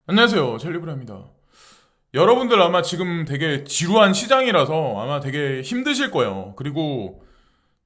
안녕하세요. 젤리브라입니다. 여러분들 아마 지금 되게 지루한 시장이라서 아마 되게 힘드실 거예요. 그리고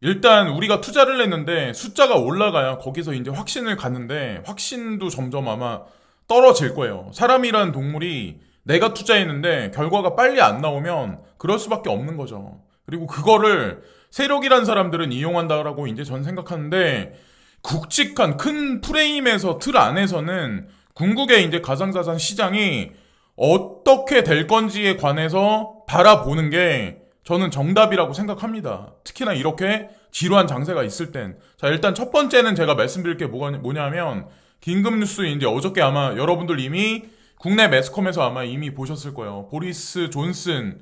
일단 우리가 투자를 했는데 숫자가 올라가야 거기서 이제 확신을 갖는데 확신도 점점 아마 떨어질 거예요. 사람이란 동물이 내가 투자했는데 결과가 빨리 안 나오면 그럴 수밖에 없는 거죠. 그리고 그거를 세력이란 사람들은 이용한다라고 이제 전 생각하는데 굵직한 큰 프레임에서 틀 안에서는 궁극의 이제 가상자산 시장이 어떻게 될 건지에 관해서 바라보는 게 저는 정답이라고 생각합니다. 특히나 이렇게 지루한 장세가 있을 땐. 자, 일단 첫 번째는 제가 말씀드릴 게 뭐냐면, 긴급뉴스 이제 어저께 아마 여러분들 이미 국내 매스컴에서 아마 이미 보셨을 거예요. 보리스 존슨.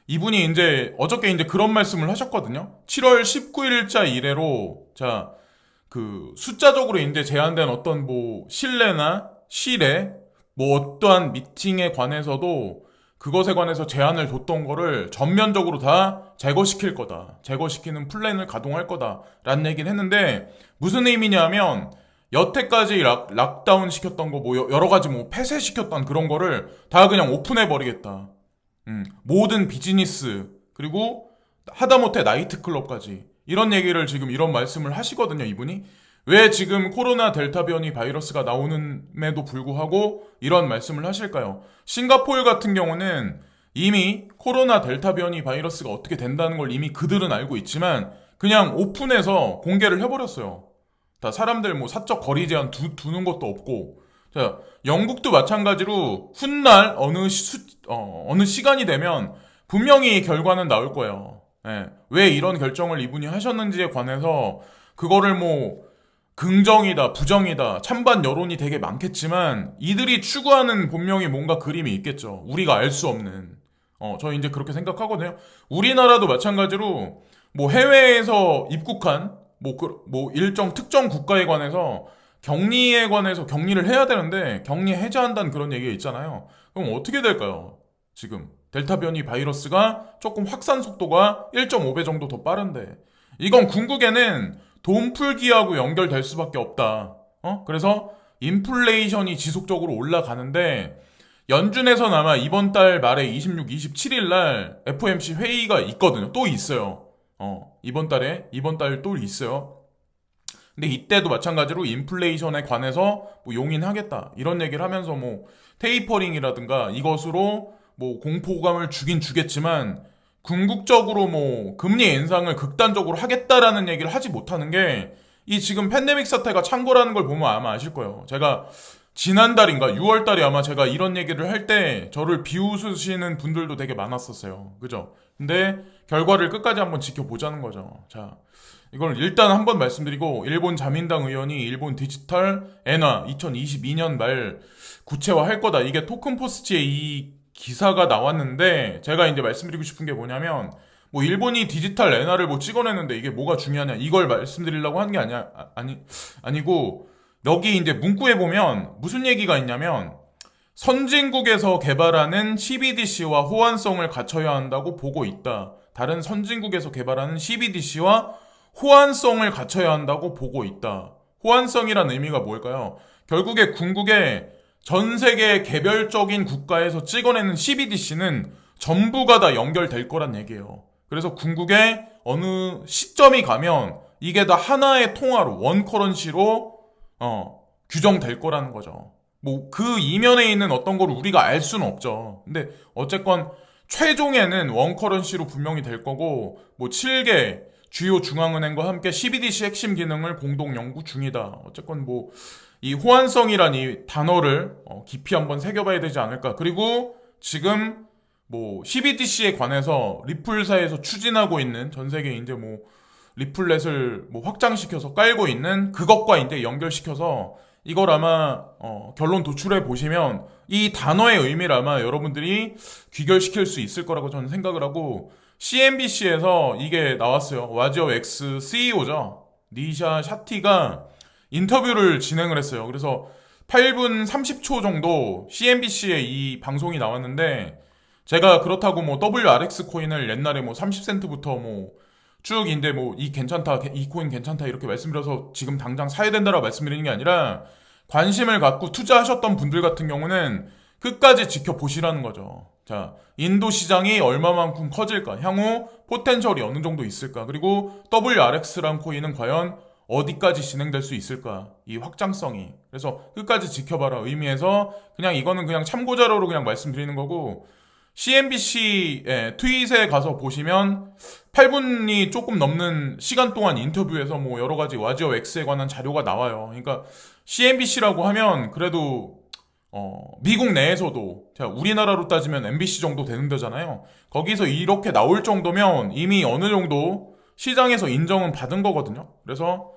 이분이 이제 어저께 이제 그런 말씀을 하셨거든요. 7월 19일자 이래로, 자, 그 숫자적으로 이제 제한된 어떤 뭐 신뢰나 실에 뭐 어떠한 미팅에 관해서도 그것에 관해서 제한을 뒀던 거를 전면적으로 다 제거시킬 거다. 제거시키는 플랜을 가동할 거다라는 얘기를 했는데 무슨 의미냐면 여태까지 락다운 시켰던 거 뭐 여러 가지 뭐 폐쇄시켰던 그런 거를 다 그냥 오픈해 버리겠다. 모든 비즈니스 그리고 하다못해 나이트클럽까지 이런 얘기를 지금 이런 말씀을 하시거든요, 이분이. 왜 지금 코로나 델타 변이 바이러스가 나오는에도 불구하고 이런 말씀을 하실까요? 싱가포르 같은 경우는 이미 코로나 델타 변이 바이러스가 어떻게 된다는 걸 이미 그들은 알고 있지만 그냥 오픈해서 공개를 해버렸어요. 다 사람들 뭐 사적 거리 제한 두는 것도 없고. 자, 영국도 마찬가지로 훗날 어느 시간이 되면 분명히 결과는 나올 거예요. 예. 왜 이런 결정을 이분이 하셨는지에 관해서 그거를 뭐 긍정이다, 부정이다, 찬반 여론이 되게 많겠지만 이들이 추구하는 분명히 뭔가 그림이 있겠죠. 우리가 알 수 없는. 저 이제 그렇게 생각하거든요. 우리나라도 마찬가지로 뭐 해외에서 입국한 뭐 일정 특정 국가에 관해서 격리에 관해서 격리를 해야 되는데 격리 해제한다는 그런 얘기가 있잖아요. 그럼 어떻게 될까요? 지금 델타 변이 바이러스가 조금 확산 속도가 1.5배 정도 더 빠른데 이건 궁극에는 돈 풀기하고 연결될 수밖에 없다. 그래서 인플레이션이 지속적으로 올라가는데 연준에서는 아마 이번 달 말에 26, 27일 날 FOMC 회의가 있거든요. 또 있어요. 이번 달 또 있어요. 근데 이때도 마찬가지로 인플레이션에 관해서 뭐 용인하겠다. 이런 얘기를 하면서 뭐 테이퍼링이라든가 이것으로 뭐 공포감을 주긴 주겠지만 궁극적으로 뭐 금리 인상을 극단적으로 하겠다라는 얘기를 하지 못하는 게 이 지금 팬데믹 사태가 창궐하는 걸 보면 아마 아실 거예요. 제가 지난달인가 6월달에 아마 제가 이런 얘기를 할 때 저를 비웃으시는 분들도 되게 많았었어요. 그죠? 근데 결과를 끝까지 한번 지켜보자는 거죠. 자, 이걸 일단 한번 말씀드리고 일본 자민당 의원이 일본 디지털 엔화 2022년 말 구체화할 거다. 이게 토큰포스트에 이 기사가 나왔는데 제가 이제 말씀드리고 싶은 게 뭐냐면 뭐 일본이 디지털 엔화를 뭐 찍어내는데 이게 뭐가 중요하냐 이걸 말씀드리려고 하는 게 아니고 여기 이제 문구에 보면 무슨 얘기가 있냐면 선진국에서 개발하는 CBDC와 호환성을 갖춰야 한다고 보고 있다. 다른 선진국에서 개발하는 CBDC와 호환성을 갖춰야 한다고 보고 있다. 호환성이란 의미가 뭘까요? 결국에 궁극에 전 세계 개별적인 국가에서 찍어내는 CBDC는 전부가 다 연결될 거란 얘기예요. 그래서 궁극에 어느 시점이 가면 이게 다 하나의 통화로 원 커런시로 규정될 거라는 거죠. 뭐 그 이면에 있는 어떤 걸 우리가 알 수는 없죠. 근데 어쨌건 최종에는 원 커런시로 분명히 될 거고 뭐 7개 주요 중앙은행과 함께 CBDC 핵심 기능을 공동 연구 중이다. 어쨌건 뭐 이 호환성이란 이 단어를 깊이 한번 새겨봐야 되지 않을까. 그리고 지금 뭐 CBDC에 관해서 리플사에서 추진하고 있는 전 세계 이제 뭐 리플렛을 뭐 확장시켜서 깔고 있는 그것과 이제 연결시켜서 이걸 아마 결론 도출해 보시면 이 단어의 의미를 아마 여러분들이 귀결시킬 수 있을 거라고 저는 생각을 하고 CNBC에서 이게 나왔어요. 와지어 X CEO죠. 니샤 샤티가 인터뷰를 진행을 했어요. 그래서 8분 30초 정도 CNBC에 이 방송이 나왔는데 제가 그렇다고 뭐 WRX 코인을 옛날에 뭐 30센트부터 뭐 쭉 인데 뭐 이 괜찮다, 이 코인 괜찮다 이렇게 말씀드려서 지금 당장 사야 된다라고 말씀드리는 게 아니라 관심을 갖고 투자하셨던 분들 같은 경우는 끝까지 지켜보시라는 거죠. 자, 인도 시장이 얼마만큼 커질까? 향후 포텐셜이 어느 정도 있을까? 그리고 WRX란 코인은 과연 어디까지 진행될 수 있을까? 이 확장성이. 그래서 끝까지 지켜봐라 의미에서 그냥 이거는 그냥 참고자료로 그냥 말씀드리는 거고, CNBC 트윗에 가서 보시면 8분이 조금 넘는 시간 동안 인터뷰에서 뭐 여러 가지 와지어 X에 관한 자료가 나와요. 그러니까 CNBC라고 하면 그래도 미국 내에서도 자, 우리나라로 따지면 MBC 정도 되는 데잖아요. 거기서 이렇게 나올 정도면 이미 어느 정도 시장에서 인정은 받은 거거든요. 그래서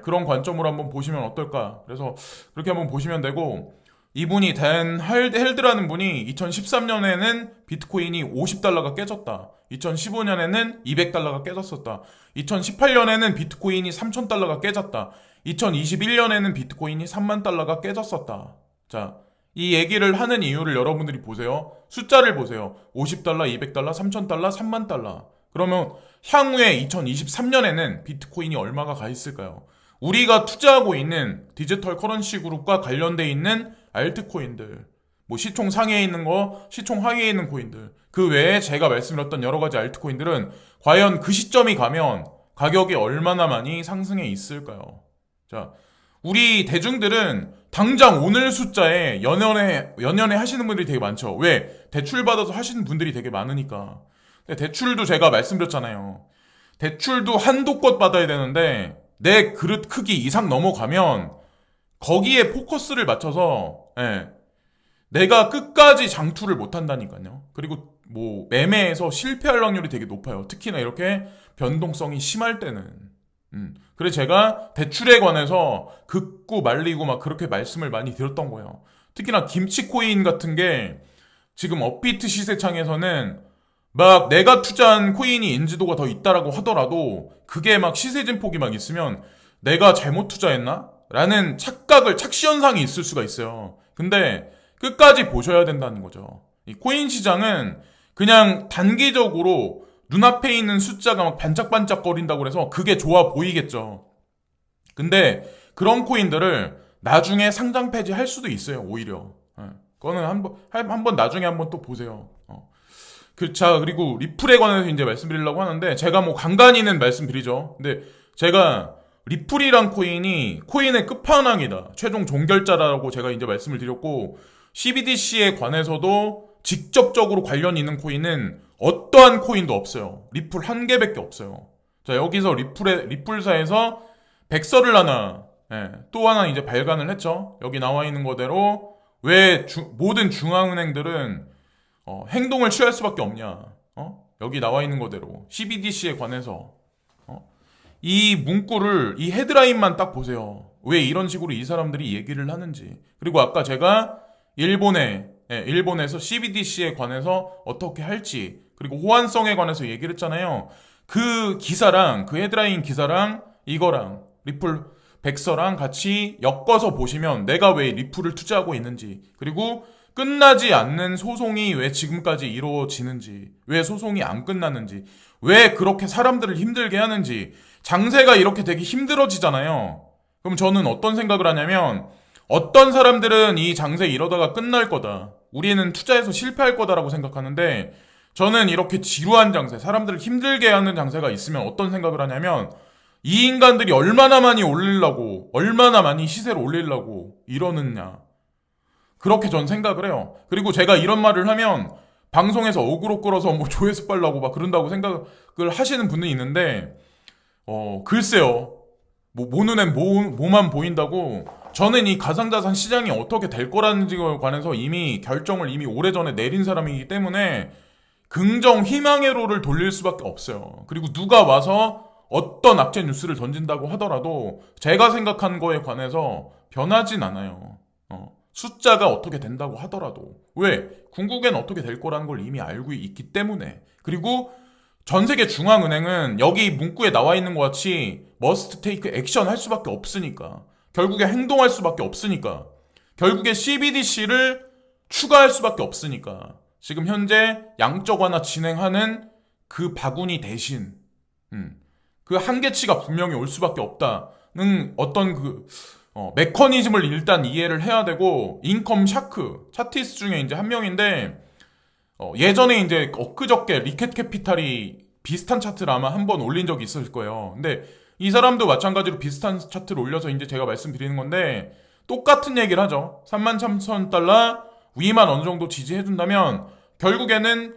그런 관점으로 한번 보시면 어떨까. 그래서 그렇게 한번 보시면 되고, 이분이 댄 헬드라는 분이 2013년에는 비트코인이 50달러가 깨졌다. 2015년에는 200달러가 깨졌었다. 2018년에는 비트코인이 3000달러가 깨졌다. 2021년에는 비트코인이 3만 달러가 깨졌었다. 자, 이 얘기를 하는 이유를 여러분들이 보세요. 숫자를 보세요. 50달러, 200달러, 3000달러, 3만 달러. 그러면 향후에 2023년에는 비트코인이 얼마가 가 있을까요? 우리가 투자하고 있는 디지털 커런시 그룹과 관련돼 있는 알트코인들, 뭐 시총 상위에 있는 거, 시총 하위에 있는 코인들, 그 외에 제가 말씀드렸던 여러 가지 알트코인들은 과연 그 시점이 가면 가격이 얼마나 많이 상승해 있을까요? 자, 우리 대중들은 당장 오늘 숫자에 연연해 하시는 분들이 되게 많죠. 왜? 대출 받아서 하시는 분들이 되게 많으니까. 근데 대출도 제가 말씀드렸잖아요. 대출도 한도껏 받아야 되는데 내 그릇 크기 이상 넘어가면 거기에 포커스를 맞춰서 내가 끝까지 장투를 못 한다니까요. 그리고 뭐 매매에서 실패할 확률이 되게 높아요. 특히나 이렇게 변동성이 심할 때는. 그래서 제가 대출에 관해서 긋고 말리고 막 그렇게 말씀을 많이 드렸던 거예요. 특히나 김치코인 같은 게 지금 업비트 시세창에서는 막 내가 투자한 코인이 인지도가 더 있다라고 하더라도 그게 막 시세 진폭이 막 있으면 내가 잘못 투자했나? 라는 착시현상이 있을 수가 있어요. 근데 끝까지 보셔야 된다는 거죠. 이 코인 시장은 그냥 단기적으로 눈앞에 있는 숫자가 막 반짝반짝거린다고 해서 그게 좋아 보이겠죠. 근데 그런 코인들을 나중에 상장 폐지할 수도 있어요, 오히려. 그거는 한번 나중에 한번 또 보세요. 자, 그리고 리플에 관해서 이제 말씀드리려고 하는데, 제가 뭐 간간히는 말씀드리죠. 근데 제가 리플이란 코인이 코인의 끝판왕이다. 최종 종결자라고 제가 이제 말씀을 드렸고, CBDC에 관해서도 직접적으로 관련 있는 코인은 어떠한 코인도 없어요. 리플 한 개밖에 없어요. 자, 여기서 리플사에서 백서를 하나, 또 하나 이제 발간을 했죠. 여기 나와 있는 거대로 왜 모든 중앙은행들은 행동을 취할 수밖에 없냐. 여기 나와 있는 거대로 CBDC에 관해서 이 문구를, 이 헤드라인만 딱 보세요. 왜 이런 식으로 이 사람들이 얘기를 하는지. 그리고 아까 제가 일본에서 CBDC에 관해서 어떻게 할지, 그리고 호환성에 관해서 얘기를 했잖아요. 그 기사랑, 그 헤드라인 기사랑 이거랑 리플 백서랑 같이 엮어서 보시면 내가 왜 리플을 투자하고 있는지, 그리고 끝나지 않는 소송이 왜 지금까지 이루어지는지, 왜 소송이 안 끝나는지, 왜 그렇게 사람들을 힘들게 하는지, 장세가 이렇게 되게 힘들어지잖아요. 그럼 저는 어떤 생각을 하냐면, 어떤 사람들은 이 장세 이러다가 끝날 거다, 우리는 투자해서 실패할 거다라고 생각하는데, 저는 이렇게 지루한 장세, 사람들을 힘들게 하는 장세가 있으면 어떤 생각을 하냐면, 이 인간들이 얼마나 많이 올리려고, 얼마나 많이 시세를 올리려고 이러느냐, 그렇게 전 생각을 해요. 그리고 제가 이런 말을 하면 방송에서 어그로 끌어서 뭐 조회수 빨라고 막 그런다고 생각을 하시는 분이 있는데, 글쎄요. 뭐 눈엔 뭐만 보인다고. 저는 이 가상자산 시장이 어떻게 될 거라는 것에 관해서 이미 결정을 이미 오래전에 내린 사람이기 때문에 긍정 희망의 로를 돌릴 수밖에 없어요. 그리고 누가 와서 어떤 악재 뉴스를 던진다고 하더라도 제가 생각한 거에 관해서 변하진 않아요. 숫자가 어떻게 된다고 하더라도. 왜? 궁극엔 어떻게 될 거라는 걸 이미 알고 있기 때문에. 그리고 전 세계 중앙은행은 여기 문구에 나와 있는 것 같이 must take action 할 수밖에 없으니까. 결국에 행동할 수밖에 없으니까. 결국에 CBDC를 추가할 수밖에 없으니까. 지금 현재 양적 완화 진행하는 그 바구니 대신 그 한계치가 분명히 올 수밖에 없다는 어떤 메커니즘을 일단 이해를 해야 되고, 인컴 샤크, 차티스 중에 이제 한 명인데, 예전에 이제 엊그저께 리켓 캐피탈이 비슷한 차트를 아마 한 번 올린 적이 있을 거예요. 근데 이 사람도 마찬가지로 비슷한 차트를 올려서 이제 제가 말씀드리는 건데, 똑같은 얘기를 하죠. 33,000달러 위만 어느 정도 지지해준다면, 결국에는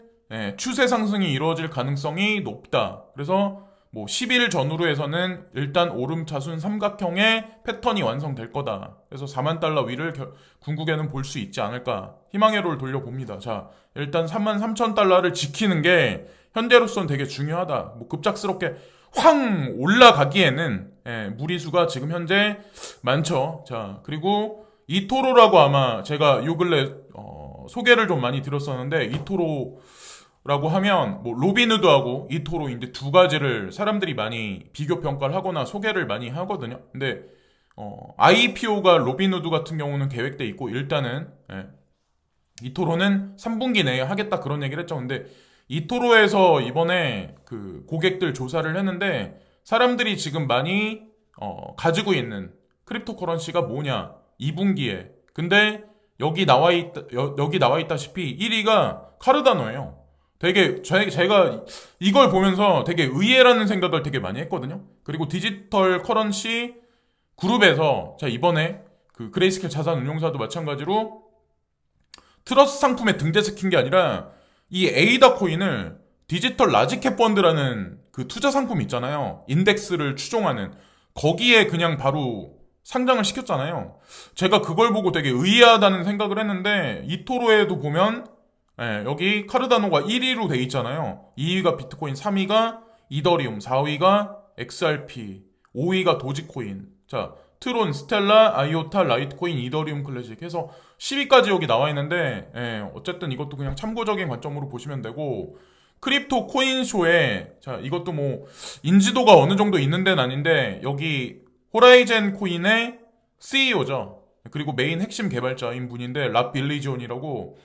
추세 상승이 이루어질 가능성이 높다. 그래서 뭐 10일 전후로 해서는 일단 오름차순 삼각형의 패턴이 완성될 거다. 그래서 4만 달러 위를 궁극에는 볼 수 있지 않을까. 희망의 롤 돌려봅니다. 자, 일단 3만 3천 달러를 지키는 게 현재로서는 되게 중요하다. 뭐 급작스럽게 확 올라가기에는 무리수가 지금 현재 많죠. 자, 그리고 이토로라고 아마 제가 요 근래 소개를 좀 많이 드렸었는데, 이토로라고 하면 뭐 로빈후드하고 이토로 이제 두 가지를 사람들이 많이 비교 평가를 하거나 소개를 많이 하거든요. 근데 IPO가 로빈후드 같은 경우는 계획돼 있고, 일단은 이토로는 3분기 내에 하겠다 그런 얘기를 했죠. 근데 이토로에서 이번에 그 고객들 조사를 했는데, 사람들이 지금 많이 가지고 있는 크립토 커런시가 뭐냐 2분기에. 근데 여기 나와 있다시피 1위가 카르다노예요. 되게 제가 이걸 보면서 되게 의외라는 생각을 되게 많이 했거든요. 그리고 디지털 커런시 그룹에서 자, 이번에 그 그레이스케일 자산 운용사도 마찬가지로 트러스트 상품에 등재시킨 게 아니라 이 에이다 코인을 디지털 라지캡 펀드라는 그 투자 상품 있잖아요. 인덱스를 추종하는 거기에 그냥 바로 상장을 시켰잖아요. 제가 그걸 보고 되게 의아하다는 생각을 했는데, 이토로에도 보면 여기 카르다노가 1위로 돼 있잖아요. 2위가 비트코인, 3위가 이더리움, 4위가 XRP, 5위가 도지코인. 자, 트론, 스텔라, 아이오타, 라이트코인, 이더리움 클래식 해서 10위까지 여기 나와 있는데, 어쨌든 이것도 그냥 참고적인 관점으로 보시면 되고, 크립토 코인쇼에 자, 이것도 뭐 인지도가 어느 정도 있는 데는 아닌데, 여기 호라이젠 코인의 CEO죠. 그리고 메인 핵심 개발자인 분인데, 랍 빌리지온이라고.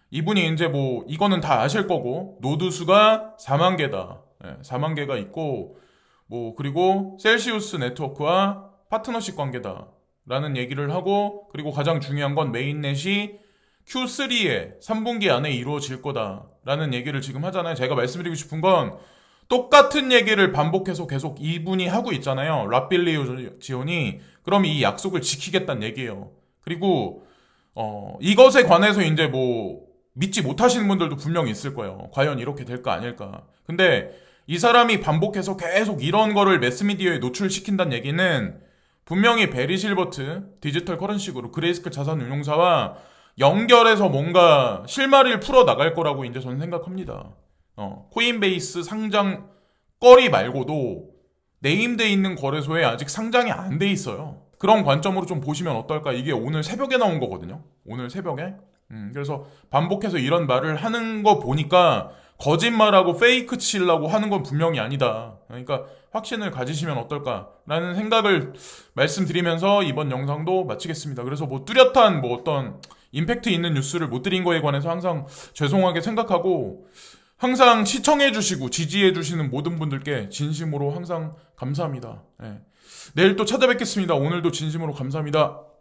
이분이 이제 뭐 이거는 다 아실 거고, 노드 수가 4만 개다. 4만 개가 있고, 뭐 그리고 셀시우스 네트워크와 파트너십 관계다 라는 얘기를 하고, 그리고 가장 중요한 건 메인넷이 Q3에 3분기 안에 이루어질 거다 라는 얘기를 지금 하잖아요. 제가 말씀드리고 싶은 건 똑같은 얘기를 반복해서 계속 이분이 하고 있잖아요. 랍빌리오 지온이. 그럼 이 약속을 지키겠다는 얘기예요. 그리고 이것에 관해서 이제 뭐 믿지 못하시는 분들도 분명히 있을 거예요. 과연 이렇게 될까 아닐까. 근데 이 사람이 반복해서 계속 이런 거를 매스미디어에 노출시킨다는 얘기는 분명히 베리 실버트 디지털 커런시 그룹 그레이스케일 자산 운용사와 연결해서 뭔가 실마리를 풀어 나갈 거라고 이제 저는 생각합니다. 코인베이스 상장 거리 말고도 네임돼 있는 거래소에 아직 상장이 안 돼 있어요. 그런 관점으로 좀 보시면 어떨까. 이게 오늘 새벽에 나온 거거든요. 오늘 새벽에. 그래서 반복해서 이런 말을 하는 거 보니까 거짓말하고 페이크 치려고 하는 건 분명히 아니다. 그러니까 확신을 가지시면 어떨까라는 생각을 말씀드리면서 이번 영상도 마치겠습니다. 그래서 뭐 뚜렷한 뭐 어떤 임팩트 있는 뉴스를 못 드린 거에 관해서 항상 죄송하게 생각하고, 항상 시청해주시고 지지해주시는 모든 분들께 진심으로 항상 감사합니다. 내일 또 찾아뵙겠습니다. 오늘도 진심으로 감사합니다.